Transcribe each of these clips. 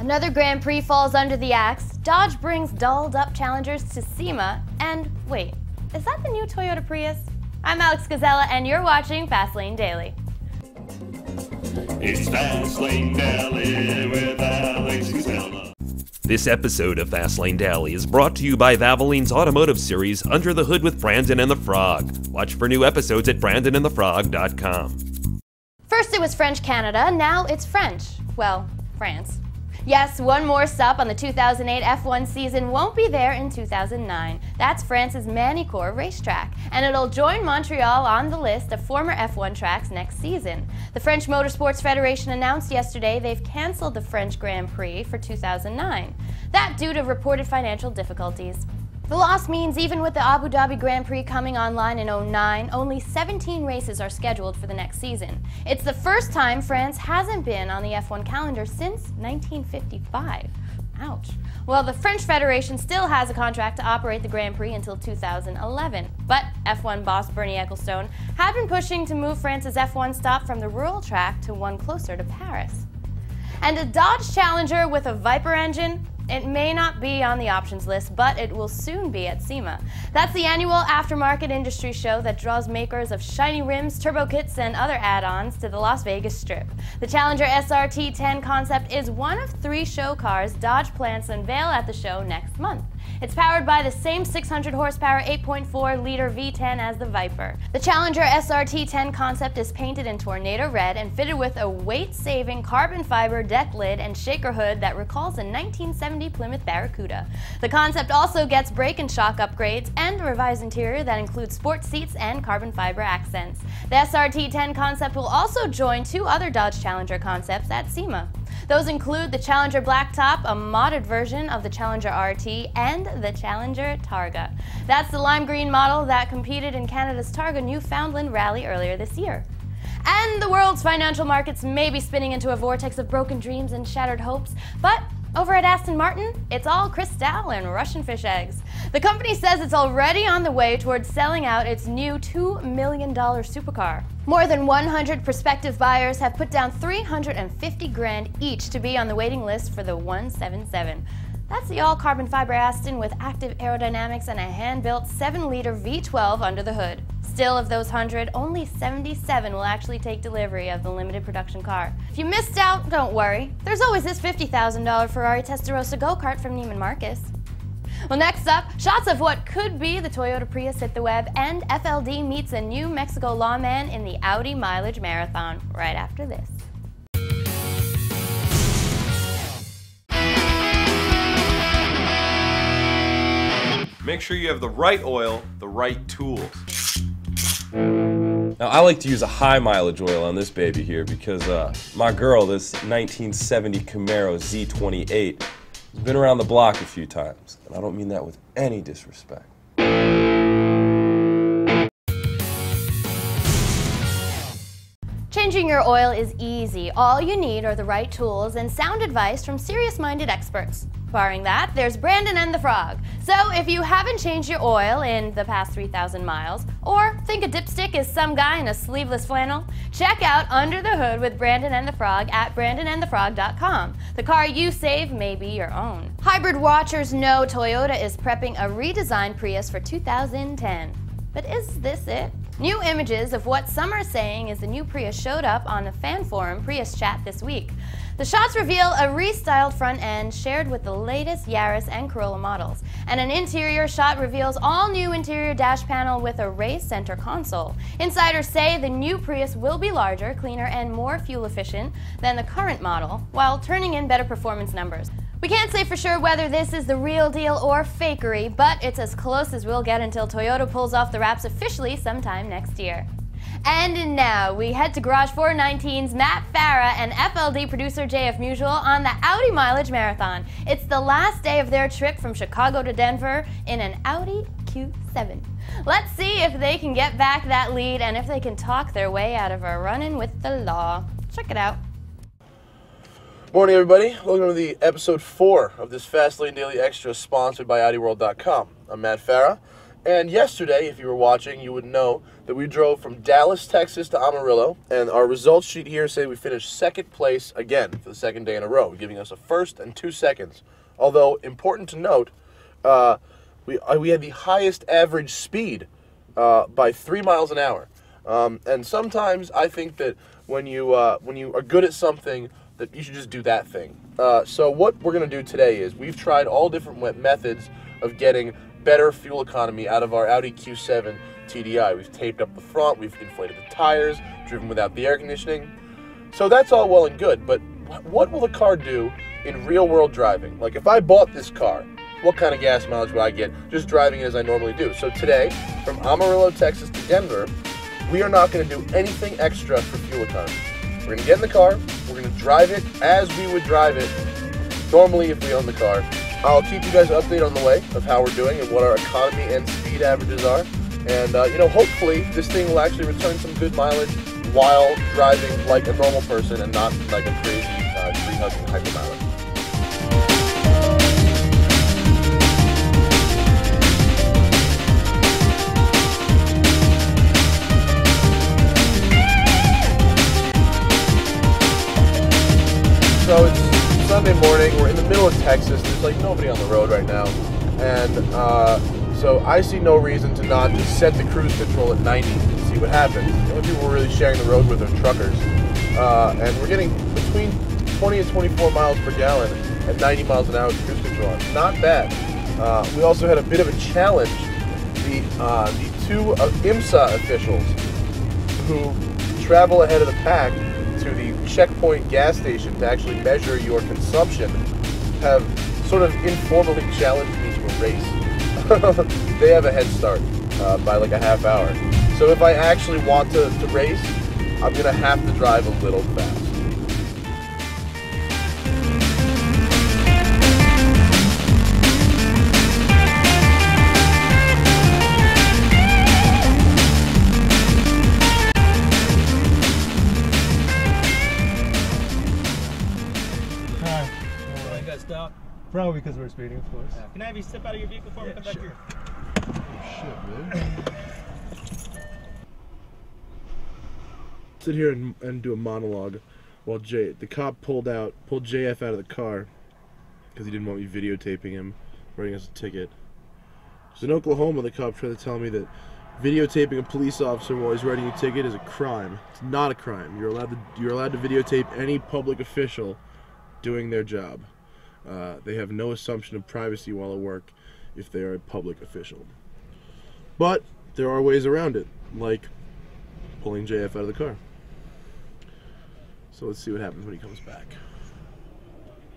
Another Grand Prix falls under the axe. Dodge brings dolled-up challengers to SEMA. And wait, is that the new Toyota Prius? I'm Alex Gizela, and you're watching Fastlane Daily. It's Fastlane Daily with Alex Gizela. This episode of Fastlane Daily is brought to you by Valvoline's automotive series Under the Hood with Brandon and the Frog. Watch for new episodes at brandonandthefrog.com. First it was French Canada, now it's French. Well, France. Yes, one more stop on the 2008 F1 season won't be there in 2009. That's France's Manicourt racetrack, and it'll join Montreal on the list of former F1 tracks next season. The French Motorsports Federation announced yesterday they've canceled the French Grand Prix for 2009. That due to reported financial difficulties. The loss means even with the Abu Dhabi Grand Prix coming online in 2009, only 17 races are scheduled for the next season. It's the first time France hasn't been on the F1 calendar since 1955. Ouch. Well, the French Federation still has a contract to operate the Grand Prix until 2011. But F1 boss Bernie Ecclestone had been pushing to move France's F1 stop from the rural track to one closer to Paris. And a Dodge Challenger with a Viper engine? It may not be on the options list, but it will soon be at SEMA. That's the annual aftermarket industry show that draws makers of shiny rims, turbo kits, and other add-ons to the Las Vegas Strip. The Challenger SRT-10 concept is one of 3 show cars Dodge plans to unveil at the show next month. It's powered by the same 600 horsepower 8.4-liter V10 as the Viper. The Challenger SRT-10 concept is painted in tornado red and fitted with a weight-saving carbon fiber deck lid and shaker hood that recalls a 1970 Plymouth Barracuda. The concept also gets brake and shock upgrades and a revised interior that includes sport seats and carbon fiber accents. The SRT-10 concept will also join 2 other Dodge Challenger concepts at SEMA. Those include the Challenger Blacktop, a modded version of the Challenger RT, and the Challenger Targa. That's the lime green model that competed in Canada's Targa Newfoundland Rally earlier this year. And the world's financial markets may be spinning into a vortex of broken dreams and shattered hopes, but over at Aston Martin, it's all crystal and Russian fish eggs. The company says it's already on the way towards selling out its new $2 million supercar. More than 100 prospective buyers have put down $350 grand each to be on the waiting list for the 177. That's the all-carbon fiber Aston with active aerodynamics and a hand-built 7-liter V12 under the hood. Still, of those 100, only 77 will actually take delivery of the limited production car. If you missed out, don't worry. There's always this $50,000 Ferrari Testarossa go-kart from Neiman Marcus. Well, next up, shots of what could be the Toyota Prius hit the web, and FLD meets a New Mexico lawman in the Audi mileage marathon right after this. Make sure you have the right oil, the right tools. Now, I like to use a high mileage oil on this baby here because my girl, this 1970 Camaro Z28, has been around the block a few times, and I don't mean that with any disrespect. Changing your oil is easy. All you need are the right tools and sound advice from serious-minded experts. Barring that, there's Brandon and the Frog. So if you haven't changed your oil in the past 3,000 miles, or think a dipstick is some guy in a sleeveless flannel, check out Under the Hood with Brandon and the Frog at brandonandthefrog.com. The car you save may be your own. Hybrid watchers know Toyota is prepping a redesigned Prius for 2010. But is this it? New images of what some are saying is the new Prius showed up on the fan forum Prius Chat this week. The shots reveal a restyled front end shared with the latest Yaris and Corolla models, and an interior shot reveals all new interior dash panel with a raised center console. Insiders say the new Prius will be larger, cleaner, and more fuel efficient than the current model, while turning in better performance numbers. We can't say for sure whether this is the real deal or fakery, but it's as close as we'll get until Toyota pulls off the wraps officially sometime next year. And now we head to Garage 419's Matt Farah and FLD producer JF Musial on the Audi Mileage Marathon. It's the last day of their trip from Chicago to Denver in an Audi Q7. Let's see if they can get back that lead and if they can talk their way out of a run-in with the law. Check it out. Morning, everybody. Welcome to the episode 4 of this Fastlane Daily Extra sponsored by AudiWorld.com. I'm Matt Farah, And yesterday, if you were watching, you would know that we drove from Dallas, Texas to Amarillo, and our results sheet here say we finished second place again for the second day in a row, giving us a first and 2 seconds. Although, important to note, we had the highest average speed by 3 miles an hour. And sometimes I think that when you are good at something, that you should just do that thing. So what we're going to do today is we've tried all different methods of getting better fuel economy out of our Audi Q7 TDI. We've taped up the front, we've inflated the tires, driven without the air conditioning. So that's all well and good, but what will the car do in real world driving? Like if I bought this car, what kind of gas mileage would I get just driving it as I normally do? So today, from Amarillo, Texas to Denver, we are not going to do anything extra for fuel economy. We're going to get in the car, we're going to drive it as we would drive it normally if we own the car. I'll keep you guys updated on the way of how we're doing and what our economy and speed averages are. And, you know, hopefully this thing will actually return some good mileage while driving like a normal person and not like a crazy tree-hugging hypermiler. So it's Sunday morning, we're in the middle of Texas, there's like nobody on the road right now, and so I see no reason to not just set the cruise control at 90 and see what happens. The only people we're really sharing the road with are truckers, and we're getting between 20 and 24 miles per gallon at 90 miles an hour with cruise control. It's not bad. We also had a bit of a challenge. The two IMSA officials who travel ahead of the pack to the checkpoint gas station to actually measure your consumption have sort of informally challenged me to a race. They have a head start by like a half hour. So if I actually want to race, I'm going to have to drive a little fast. Stop. Probably because we're speeding, of course. Can I have you step out of your vehicle before we come back here? Oh, shit, man. Sit here and do a monologue while the cop pulled JF out of the car because he didn't want me videotaping him, writing us a ticket. So in Oklahoma, the cop tried to tell me that videotaping a police officer while he's writing a ticket is a crime. It's not a crime. You're allowed to videotape any public official doing their job. They have no assumption of privacy while at work if they are a public official. But there are ways around it, like pulling JF out of the car. So let's see what happens when he comes back.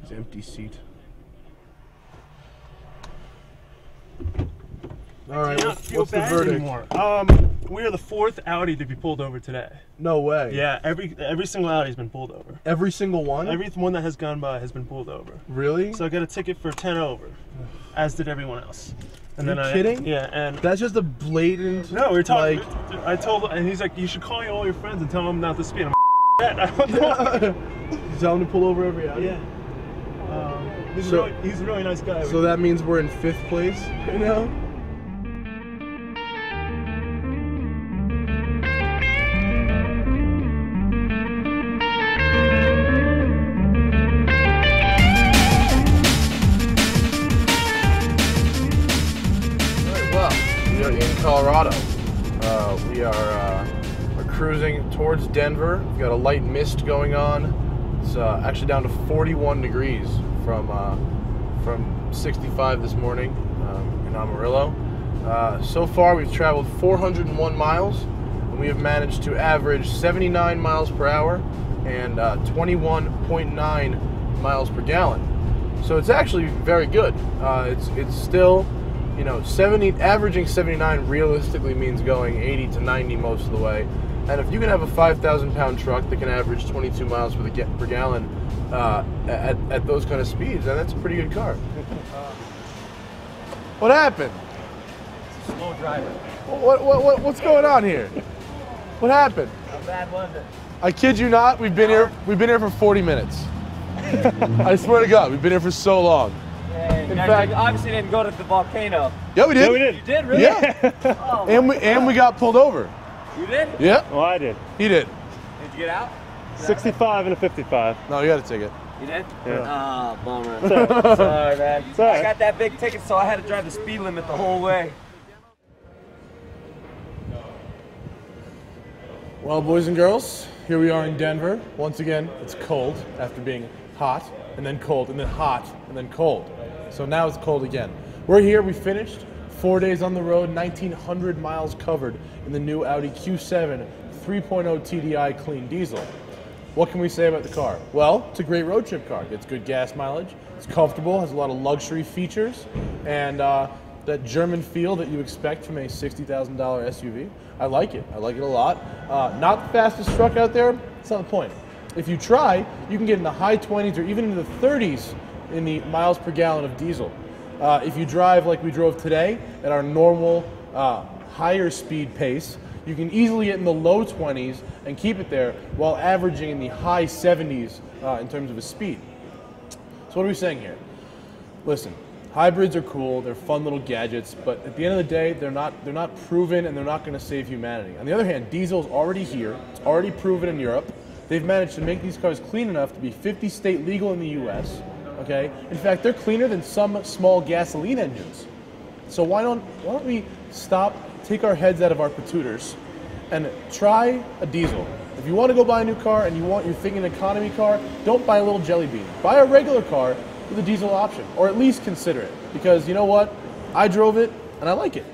His empty seat. Alright, what's the verdict? Anymore. We are the 4th Audi to be pulled over today. No way. Yeah, every single Audi's been pulled over. Every single one? Every one that has gone by has been pulled over. Really? So I got a ticket for 10 over, as did everyone else. And You're kidding? Yeah, and that's just a blatant. No, we were talking. Like, I told, and he's like, you should call all your friends and tell them not to speed. I'm like, I don't know. You tell him to pull over every Audi? Yeah. He's a really nice guy. So that means we're in 5th place right now? In Colorado. We are cruising towards Denver. We've got a light mist going on. It's actually down to 41 degrees from 65 this morning in Amarillo. So far we've traveled 401 miles and we have managed to average 79 miles per hour and 21.9 miles per gallon. So it's actually very good. It's still, you know, averaging 79 realistically means going 80 to 90 most of the way. And if you can have a 5,000-pound truck that can average 22 miles per gallon at those kind of speeds, then that's a pretty good car. What happened? Slow driver. What's going on here? What happened? How bad was it? I kid you not, we've been here for 40 minutes. I swear to God, we've been here for so long. In fact, obviously didn't go to the volcano. yeah, we did. Yeah, we did. You did, really? Yeah. Oh, And we got pulled over. you did? Yeah, Well, I did. he did. Did you get out? 65 and a 55. No, you got a ticket. You did? Yeah. Ah, bummer. Sorry. Sorry, man. all right. I got that big ticket, so I had to drive the speed limit the whole way. Well, boys and girls, here we are in Denver. Once again, it's cold after being hot, and then cold, and then hot, and then cold. So now it's cold again. We're here, we finished. 4 days on the road, 1,900 miles covered in the new Audi Q7 3.0 TDI clean diesel. What can we say about the car? Well, it's a great road trip car. Gets good gas mileage, it's comfortable, has a lot of luxury features, and that German feel that you expect from a $60,000 SUV. I like it a lot. Not the fastest truck out there, it's not the point. If you try, you can get in the high 20s or even into the 30s in the miles per gallon of diesel. If you drive like we drove today at our normal higher speed pace, you can easily get in the low 20s and keep it there while averaging in the high 70s in terms of a speed. So what are we saying here? Listen, hybrids are cool, they're fun little gadgets, but at the end of the day, they're not proven and they're not going to save humanity. On the other hand, diesel's already here, it's already proven in Europe. They've managed to make these cars clean enough to be 50 state legal in the US. Okay? In fact, they're cleaner than some small gasoline engines. So why don't we stop, take our heads out of our patooters, and try a diesel. If you want to go buy a new car and you're thinking economy car, don't buy a little jelly bean. Buy a regular car with a diesel option, or at least consider it. Because you know what? I drove it and I like it.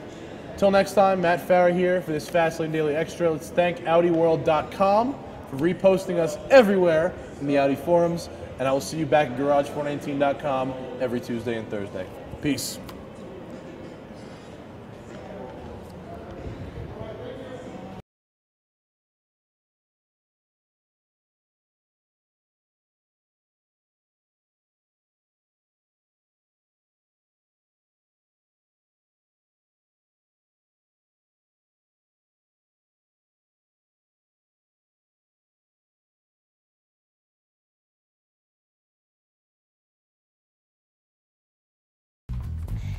Till next time, Matt Farah here for this Fastlane Daily Extra. Let's thank AudiWorld.com for reposting us everywhere in the Audi forums, and I will see you back at Garage419.com every Tuesday and Thursday. Peace.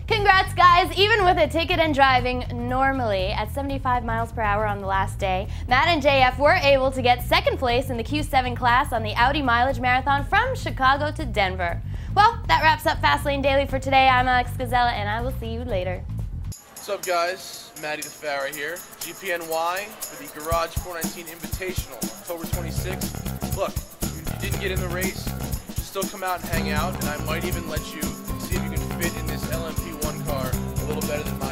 Congrats, guys! Even with a ticket and driving normally at 75 miles per hour on the last day, Matt and JF were able to get second place in the Q7 class on the Audi Mileage Marathon from Chicago to Denver. Well, that wraps up Fastlane Daily for today. I'm Alex Gizela, and I will see you later. What's up, guys? Matty the Farah here. GPNY for the Garage 419 Invitational, October 26th. Look, if you didn't get in the race, just still come out and hang out, and I might even let you see if you can fit in this LMP1 car a little better than my